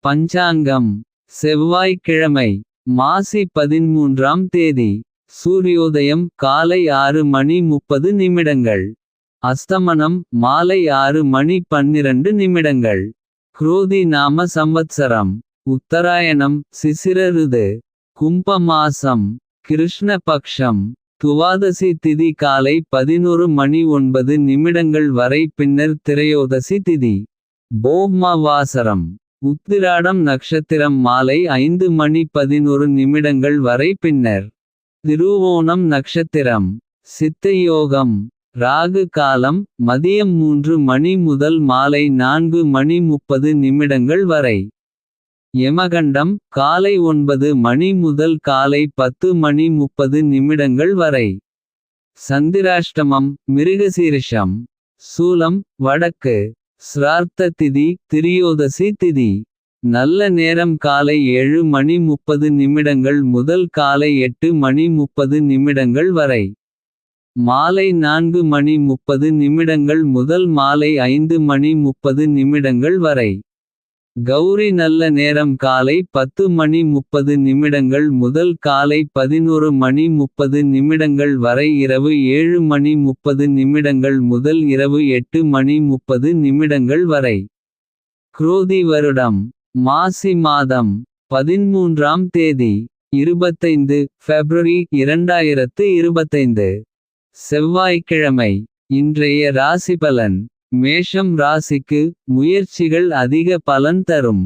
பஞ்சாங்கம். செவ்வாய்க்கிழமை. மாசி 13ஆம் தேதி. சூரியோதயம் காலை 6:30. அஸ்தமனம் மாலை 6:12. குரோதி நாம சம்வத்சரம். உத்தராயணம் சிசிர ருது. கும்ப மாசம். கிருஷ்ண பக்ஷம். துவாதசி திதி காலை 11:09 வரை, பின்னர் திரையோதசி திதி. போக்மா வாசரம். உத்திராடம் நக்ஷத்திரம் மாலை 5:11 வரை, பின்னர் திருவோணம் நக்ஷத்திரம். சித்த யோகம். ராகு காலம் மதியம் 3 மணி முதல் மாலை 4:30 வரை. யமகண்டம் காலை 9 மணி முதல் காலை 10:30 வரை. சந்திராஷ்டமம் மிருகசீரிஷம். சூலம் வடக்கு. ஸ்ரார்த்த திதி திரியோதசி திதி. நல்ல நேரம் காலை 7:30 முதல் காலை 8:30 வரை. மாலை 4:30 முதல் மாலை 5:30 வரை. கௌரி நல்ல நேரம் காலை 10:30 முதல் காலை 11:30 வரை. இரவு 7:30 முதல் இரவு 8:30 வரை. குரோதி வருடம். மாசி மாதம் 13ஆம் தேதி. 25 பிப்ரவரி 2025. செவ்வாய்க்கிழமை. இன்றைய ராசிபலன். மேஷம் ராசிக்கு முயற்சிகள் அதிக பலன் தரும்.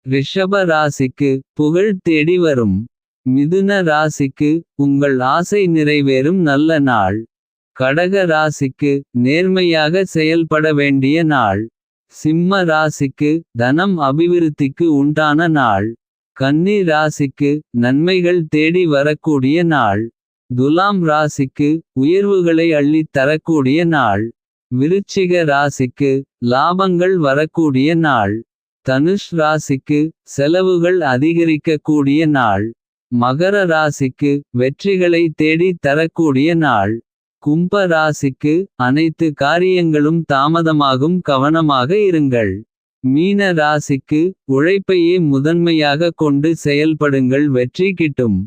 ரிஷப ராசிக்கு புகழ் தேடி வரும். மிதுன ராசிக்கு உங்கள் ஆசை நிறைவேறும் நல்ல நாள். கடக ராசிக்கு நேர்மையாக செயல்பட வேண்டிய நாள். சிம்ம ராசிக்கு தனம் அபிவிருத்திக்கு உண்டான நாள். கன்னி ராசிக்கு நன்மைகள் தேடி வரக்கூடிய நாள். துலாம் ராசிக்கு உயர்வுகளை அள்ளித் தரக்கூடிய நாள். விருச்சிக ராசிக்கு லாபங்கள் வரக்கூடிய நாள். தனுஷ் ராசிக்கு செலவுகள் அதிகரிக்கக்கூடிய நாள். மகர ராசிக்கு வெற்றிகளை தேடி தரக்கூடிய நாள். கும்ப ராசிக்கு அனைத்து காரியங்களும் தாமதமாகும், கவனமாக இருங்கள். மீன ராசிக்கு உழைப்பையே முதன்மையாக கொண்டு செயல்படுங்கள், வெற்றி கிட்டும்.